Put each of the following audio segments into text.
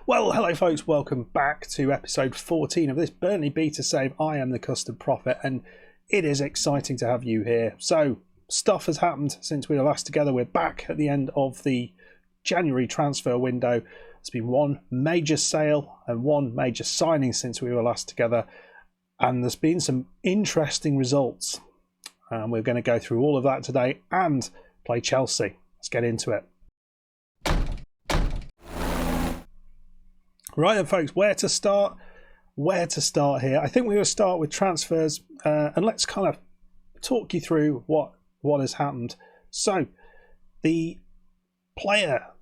Well, hello folks, welcome back to episode 14 of this Burnley Beta Save. I am the Custard Prophet and it is exciting to have you here. So, stuff has happened since we were last together. We're back at the end of the January transfer window. There's been one major sale and one major signing since we were last together. And there's been some interesting results. We're going to go through all of that today and play Chelsea. Let's get into it. Right then, folks, where to start? Where to start here? I think we're going to start with transfers and let's kind of talk you through what has happened. So, the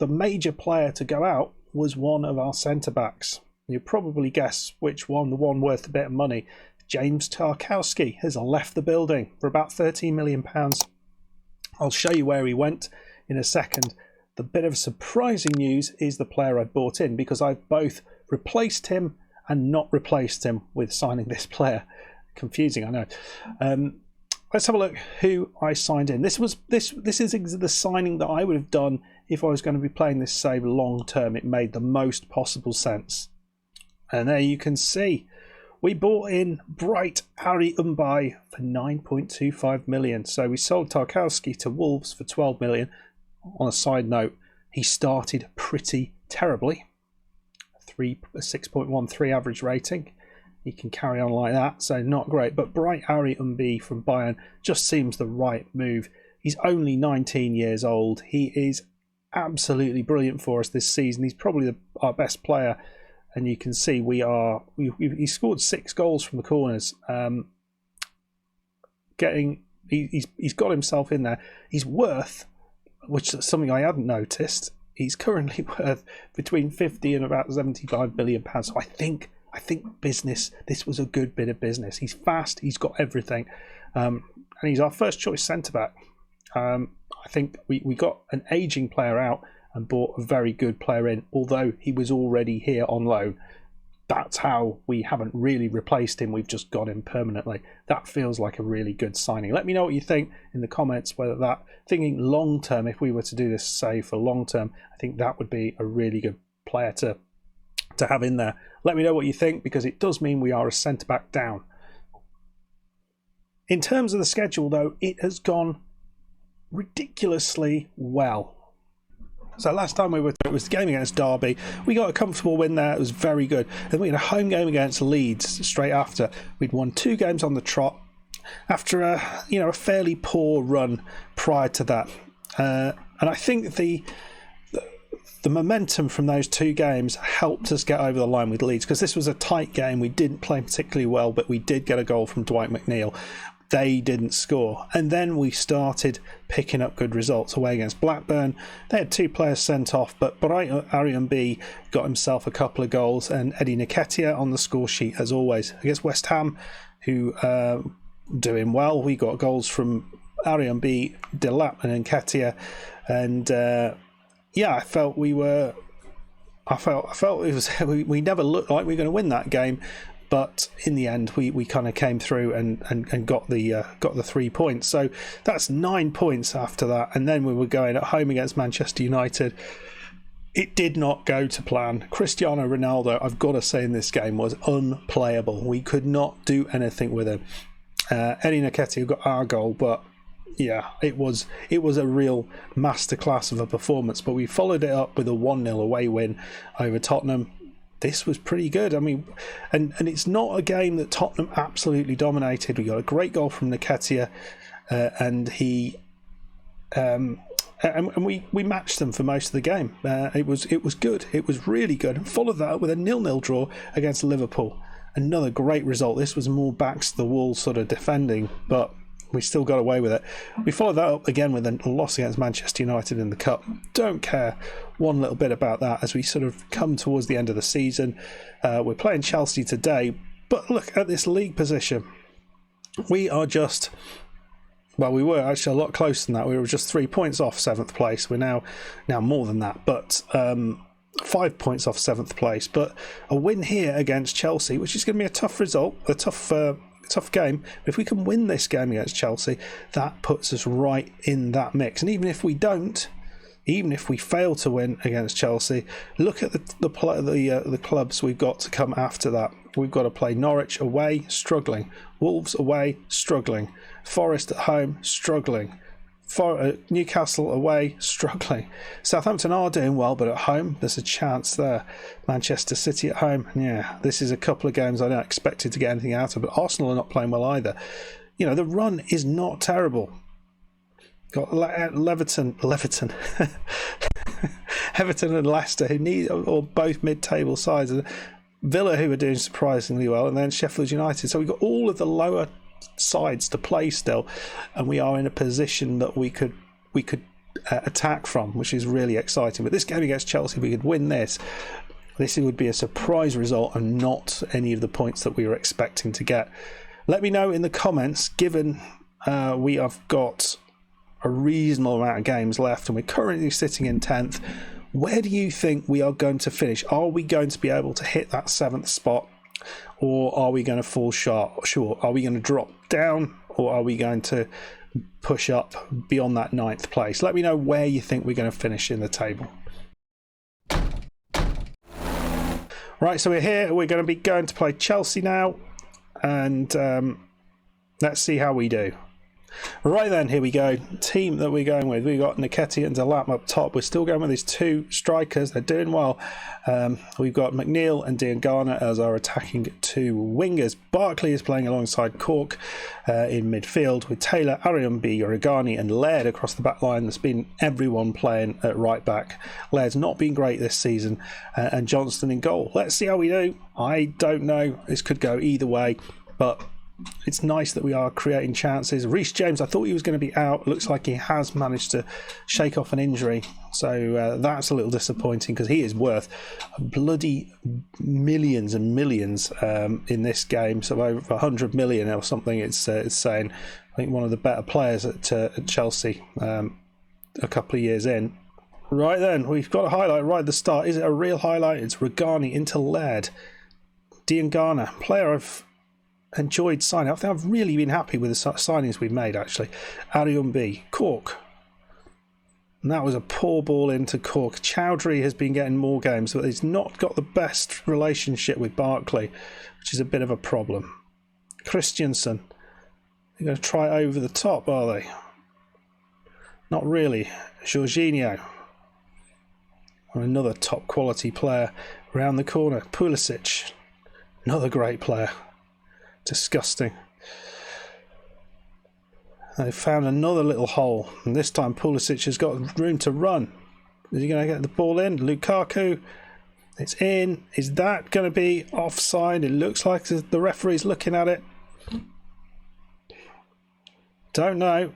major player to go out was one of our centre-backs. You'll probably guess which one, the one worth a bit of money. James Tarkowski has left the building for about £13 million. I'll show you where he went in a second. The bit of surprising news is the player I bought in, because I've both replaced him and not replaced him with signing this player. Confusing, I know. Let's have a look who I signed in. This is the signing that I would have done if I was going to be playing this save long term. It made the most possible sense. And there you can see we bought in Bright Harry Mbai for 9.25 million. So we sold Tarkowski to Wolves for 12 million. On a side note, he started pretty terribly. 6.13 average rating. He can carry on like that, so not great. But Bright Harry Mbai from Bayern just seems the right move. He's only 19 years old. He is absolutely brilliant for us this season. He's probably our best player. And you can see he scored 6 goals from the corners. He's got himself in there. He's worth, which is something I hadn't noticed, he's currently worth between 50 and about 75 million pounds. So I think business. This was a good bit of business. He's fast. He's got everything, and he's our first choice centre back. I think we got an ageing player out and bought a very good player in, although he was already here on loan. That's how we haven't really replaced him. We've just got him permanently. That feels like a really good signing. Let me know what you think in the comments, whether that, thinking long term, if we were to do this save for long term, I think that would be a really good player to have in there. Let me know what you think, because it does mean we are a centre-back down. In terms of the schedule, though, it has gone ridiculously well. So last time it was the game against Derby. We got a comfortable win there. It was very good. Then we had a home game against Leeds straight after. We'd won 2 games on the trot after a fairly poor run prior to that. And I think the momentum from those 2 games helped us get over the line with Leeds, because this was a tight game. We didn't play particularly well, but we did get a goal from Dwight McNeil. They didn't score. And then we started picking up good results away against Blackburn. They had 2 players sent off, but Bright Harry Mbai got himself a couple of goals, and Eddie Nketiah on the score sheet as always. Against West Ham, who doing well, we got goals from Harry Mbai, Delap and Nketiah. And I felt it was we never looked like we were going to win that game. But in the end, we kind of came through and got the 3 points. So that's 9 points after that. And then we were going at home against Manchester United. It did not go to plan. Cristiano Ronaldo, I've got to say, in this game was unplayable. We could not do anything with him. Eddie Nketiah got our goal, but yeah, it was a real masterclass of a performance. But we followed it up with a 1-0 away win over Tottenham. This was pretty good. I mean, and it's not a game that Tottenham absolutely dominated. We got a great goal from Nketiah, and we matched them for most of the game. It was good. It was really good. And followed that up with a 0-0 draw against Liverpool. Another great result. This was more backs to the wall sort of defending, but we still got away with it. We followed that up again with a loss against Manchester United in the Cup. Don't care one little bit about that as we sort of come towards the end of the season. We're playing Chelsea today, but look at this league position. We are just... Well, we were actually a lot closer than that. We were just 3 points off 7th place. We're now more than that, but 5 points off 7th place. But a win here against Chelsea, which is going to be a tough result, a tough game. But if we can win this game against Chelsea, that puts us right in that mix. And even if we don't, even if we fail to win against Chelsea, look at the clubs we've got to come after that. We've got to play Norwich away, struggling. Wolves away, struggling. Forest at home, struggling. Newcastle away, struggling. Southampton are doing well, but at home, there's a chance there. Manchester City at home, yeah, this is a couple of games I don't expect to get anything out of, but Arsenal are not playing well either. You know, the run is not terrible. Got Everton and Leicester, who need, or both mid-table sides. Villa, who are doing surprisingly well, and then Sheffield United. So we've got all of the lower sides to play still, and we are in a position that we could attack from, which is really exciting. But this game against Chelsea, if we could win this would be a surprise result and not any of the points that we were expecting to get. Let me know in the comments, given we have got a reasonable amount of games left and we're currently sitting in 10th, where do you think we are going to finish? Are we going to be able to hit that 7th spot, or are we going to fall short? Are we going to drop down, or are we going to push up beyond that 9th place? Let me know where you think we're going to finish in the table. Right, so we're here. We're going to be going to play Chelsea now, and let's see how we do. Right then, here we go. Team that we're going with. We've got Nketiah and Delap up top. We're still going with these two strikers. They're doing well. We've got McNeil and Diangana as our attacking two wingers. Barkley is playing alongside Cork in midfield, with Taylor, Ariambi, Origani and Laird across the back line. There's been everyone playing at right back. Laird's not been great this season, and Johnston in goal. Let's see how we do. I don't know. This could go either way, but it's nice that we are creating chances. Reece James, I thought he was going to be out. Looks like he has managed to shake off an injury. So that's a little disappointing, because he is worth bloody millions and millions in this game. So over 100 million or something, it's saying. I think one of the better players at Chelsea a couple of years in. Right then, we've got a highlight right at the start. Is it a real highlight? It's Regani into Laird. Diangana, player I've enjoyed signing. I think I've really been happy with the signings we've made, actually. Ariambi, Cork. And that was a poor ball into Cork. Chowdhury has been getting more games, but he's not got the best relationship with Barkley, which is a bit of a problem. Christensen. They're going to try over the top, are they? Not really. Jorginho. Another top quality player around the corner. Pulisic. Another great player. Disgusting. They found another little hole, and this time Pulisic has got room to run. Is he going to get the ball in? Lukaku, it's in. Is that going to be offside? It looks like the referee's looking at it. Don't know.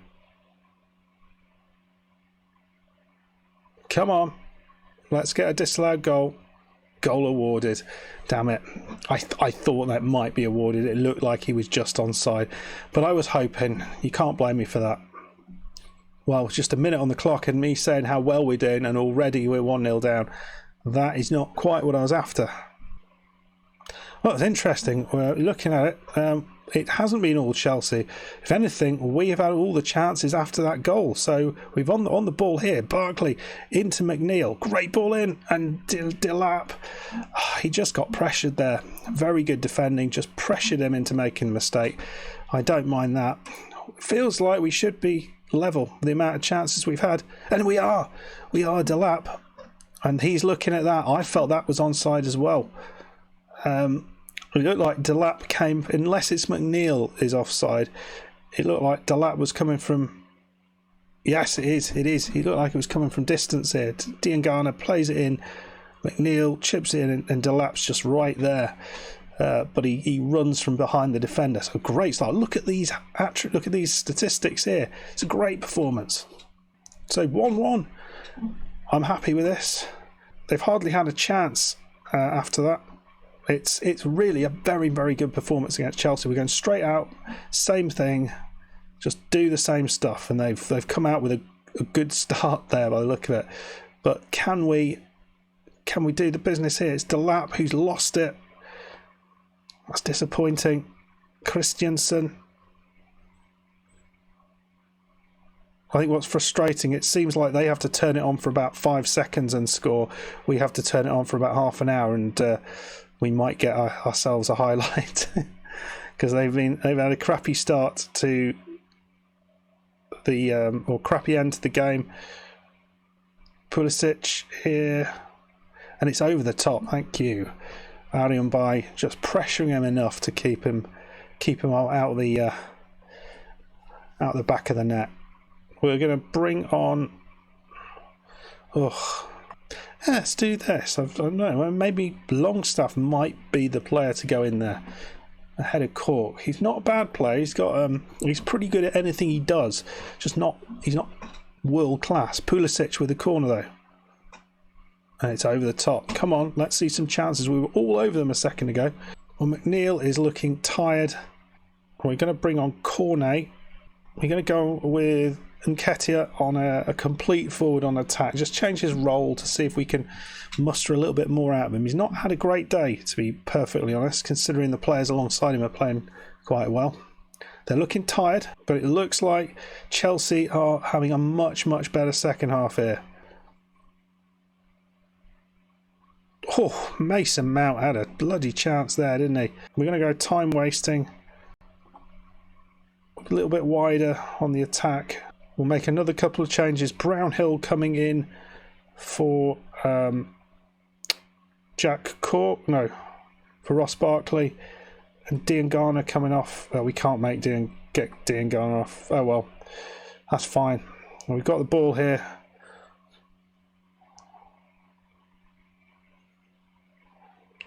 Come on, let's get a disallowed goal. Goal awarded. Damn it. I thought that might be awarded. It looked like he was just onside, but I was hoping. You can't blame me for that. Well, just a minute on the clock and me saying how well we're doing, and already we're 1-0 down. That is not quite what I was after. Well, it's interesting. We're looking at it. It hasn't been all Chelsea. If anything, we have had all the chances after that goal. So we've on the ball here. Barkley into McNeil. Great ball in. And Delap. He just got pressured there. Very good defending. Just pressured him into making a mistake. I don't mind that. It feels like we should be level the amount of chances we've had. And we are. We are Delap. And he's looking at that. I felt that was onside as well. It looked like Delap came, unless it's McNeil is offside, it looked like Delap was coming from, yes it is, he looked like it was coming from distance here. Diangana plays it in, McNeil chips it in, and Delap's just right there. But he runs from behind the defender. So great start. Look at these statistics here. It's a great performance. So 1-1. I'm happy with this. They've hardly had a chance after that. It's really a very, very good performance against Chelsea. We're going straight out, same thing, just do the same stuff, and they've come out with a good start there by the look of it. But can we do the business here? It's Delap who's lost it. That's disappointing. Christensen. I think what's frustrating, it seems like they have to turn it on for about 5 seconds and score. We have to turn it on for about half an hour, and we might get ourselves a highlight because they've had a crappy start to the or crappy end to the game. Pulisic here, and it's over the top. Thank you, Arian, by just pressuring him enough to keep him out of the back of the net. We're going to bring on. Oh, yeah, let's do this. I don't know. Maybe Longstaff might be the player to go in there ahead of Cork. He's not a bad player. He's got he's pretty good at anything he does. He's not world class. Pulisic with the corner though, and it's over the top. Come on, let's see some chances. We were all over them a second ago. Well, McNeil is looking tired. We're going to bring on Cornet. We're going to go with Nketiah on a complete forward on attack. Just change his role to see if we can muster a little bit more out of him. He's not had a great day, to be perfectly honest, considering the players alongside him are playing quite well. They're looking tired, but it looks like Chelsea are having a much, much better second half here. Oh, Mason Mount had a bloody chance there, didn't he? We're going to go time wasting. A little bit wider on the attack. We'll make another couple of changes. Brownhill coming in for Jack Cork. No, for Ross Barkley. And Diangana coming off. We can't get Diangana off. Oh well, that's fine. We've got the ball here.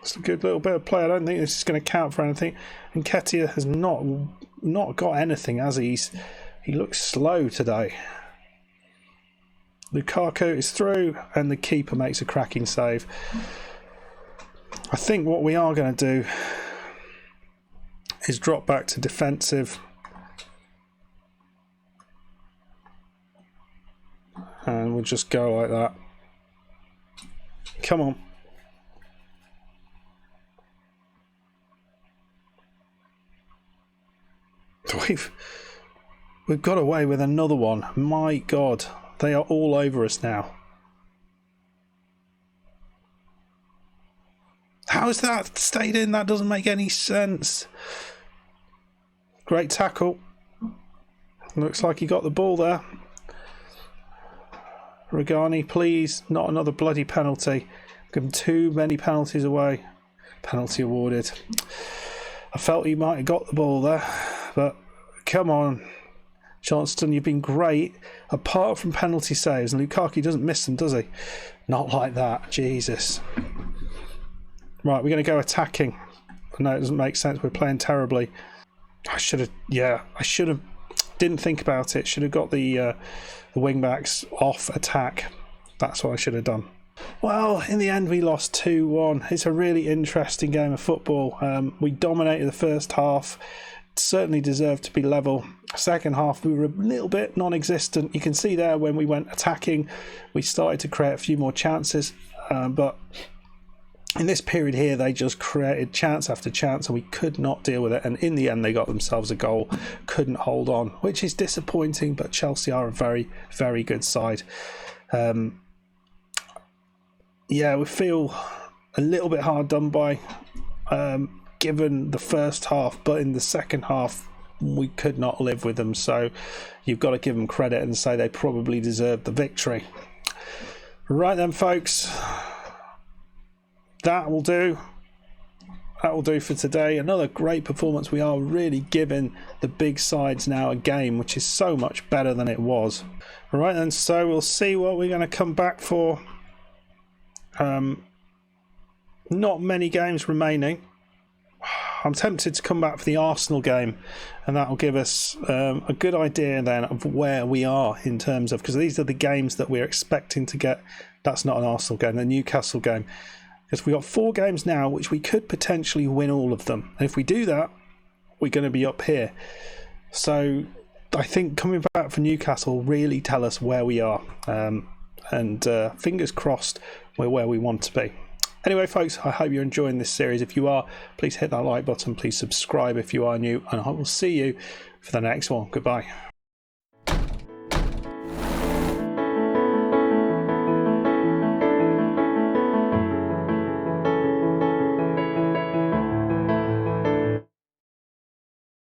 It's a good little bit of play. I don't think this is going to count for anything. And Nketiah has not got anything, has he? He looks slow today. Lukaku is through, and the keeper makes a cracking save. I think what we are going to do is drop back to defensive. And we'll just go like that. Come on. We've got away with another one. My God, they are all over us now. How's that stayed in? That doesn't make any sense. Great tackle. Looks like he got the ball there. Regani, please, not another bloody penalty. Given too many penalties away. Penalty awarded. I felt he might have got the ball there, but come on, Johnston, you've been great, apart from penalty saves, and Lukaku doesn't miss them, does he? Not like that, Jesus. Right, we're going to go attacking. No, it doesn't make sense, we're playing terribly. I should have, didn't think about it, should have got the wing backs off attack. That's what I should have done. Well, in the end we lost 2-1. It's a really interesting game of football. We dominated the first half, certainly deserved to be level. Second half we were a little bit non-existent. You can see there when we went attacking we started to create a few more chances, but in this period here they just created chance after chance and we could not deal with it, and in the end they got themselves a goal, couldn't hold on, which is disappointing, but Chelsea are a very, very good side. Yeah, we feel a little bit hard done by given the first half, but in the second half we could not live with them, so you've got to give them credit and say they probably deserved the victory. Right then folks, that will do for today. Another great performance. We are really giving the big sides now a game which is so much better than it was. Right then, so we'll see what we're going to come back for. Not many games remaining. I'm tempted to come back for the Arsenal game, and that will give us a good idea then of where we are in terms of, because these are the games that we're expecting to get. That's not an Arsenal game, the Newcastle game, because we've got 4 games now which we could potentially win all of them, and if we do that we're going to be up here. So I think coming back for Newcastle will really tell us where we are, and fingers crossed we're where we want to be. Anyway folks, I hope you're enjoying this series. If you are, please hit that like button, please subscribe if you are new, and I will see you for the next one. Goodbye.